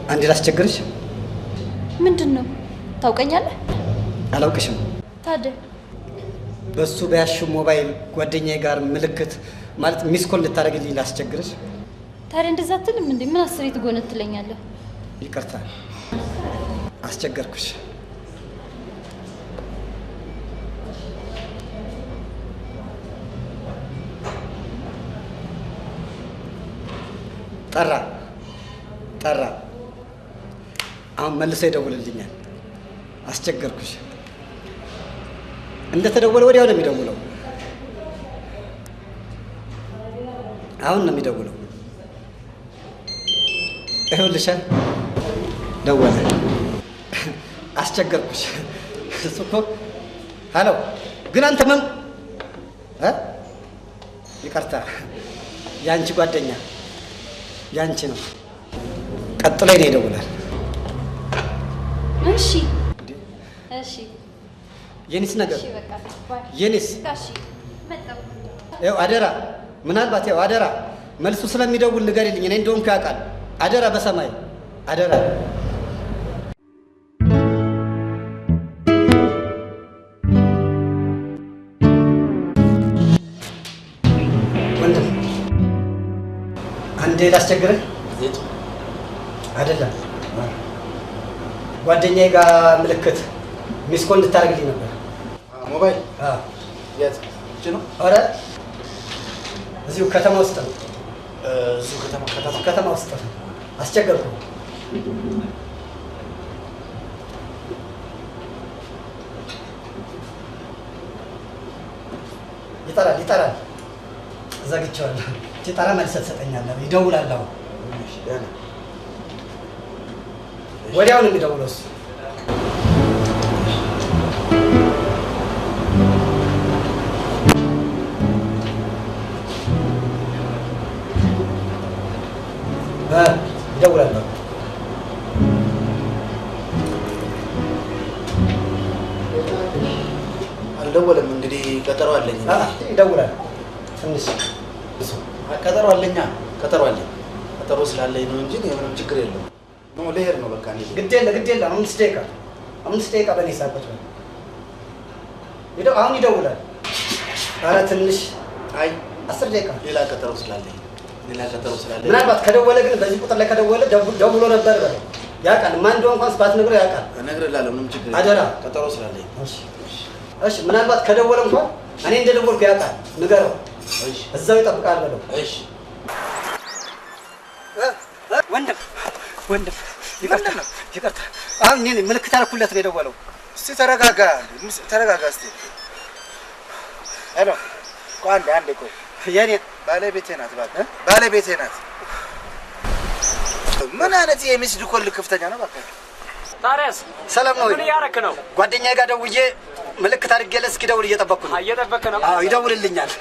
አንዴ ላስቸግርሽ። ምንድነው? ታውቀኛለህ? አላውቅሽም። ታዲያ በሱ በያሹ ሞባይል ጓደኛዬ ጋር ምልክት ማለት ሚስኮል ልታደርግልኝ ላስቸግርሽ። ታዲያ እንደዛ አትልም እንዴ? ምን አስሬ ትጎነትለኛለህ? ይቅርታ አስቸገርኩሽ። ጠራ። አሁን መልሶ ይደውልልኛል። አስቸገርኩሽ። እንደተደወለ ወዲያው ነው የሚደውለው። አሁን ነው የሚደውለው። ይኸውልሽ ደወለ። አስቸገርኩሽ። እሱ እኮ ሄሎ፣ ግን አንተ ምን ይቅርታ፣ ያንቺ ጓደኛ ያንቺ ነው። ቀጥሎ ነው ይደውላል። እሺ የኔስ ነገር እሺ፣ በቃ ባይ። የኔስ እሺ መጣሁ። ይኸው አደራ፣ ምናልባት ይኸው አደራ፣ መልሱ ስለሚደውል ንገሪልኝ። እኔ እንደውም ያውቃል። አደራ፣ በሰማይ አደራ። ወንድም አንዴ ላስቸግርህ አይደለም። ጓደኛዬ ጋር ምልክት ሚስኮል እንድታደርግልኝ ነበር። ሞባይል የት ነው? ኧረ እዚሁ ከተማ ውስጥ ነው። እዚሁ ከተማ ውስጥ ነው። አስቸገርኩ። ይጠራል። ዘግቼዋለሁ። ሲጠራ መልስ ትሰጠኛለህ። ይደውላል። አሁን ወዲያው ነው የሚደውለው እሱ። ይደውላል። አልደወለም። እንግዲህ ቀጠሮ አለኝ። ይደውላል። ትንሽ ቀጠሮ አለኝ። ቀጠሮ ስላለኝ ነው እንጂ ምንም ችግር የለውም። ልሄድ ነው በቃ። ግድ የለም። 5 ደቂቃ በእኔ ሳበት አሁን ይደውላል። ኧረ ትንሽ 10 ደቂቃ ሌላ ቀጠሮ ስላለኝ ምናልባት ከደወለ ግን በዚህ ቁጥር ላይ ከደወለ ደውሎ ነበር በለው። ያውቃል። ማን እንደሆነ እንኳን ባትነግረው ያውቃል። እነግርልሃለሁ። ምንም ችግር አደራ። ቀጠሮ ስላለኝ። እሺ ምናልባት ከደወለ እንኳን እኔ እንደደወልኩ ያውቃል። ንገረው። እዛው ይጠብቃል በለው። እሺ ወንድም ይቅርታ። አሁን እኔ ምልክት አልኩለት ነው የደወለው። እስቲ ተረጋጋ እስቲ። ሄሎ፣ ቆይ አንዴ ቆይ። የኔ ባለቤቴ ናት። ባለቤቴ ናት። ምን አይነት የሚስድ ኮል ክፍተኛ ነው እባክህ። ታዲያስ ሰላም ነው? ምን እያደረክ ነው? ጓደኛዬ ጋር ደውዬ ምልክት አድርጌለት እስኪደውል እየጠበቅኩ ነው። እየጠበቅክ ነው? አዎ ይደውልልኛል።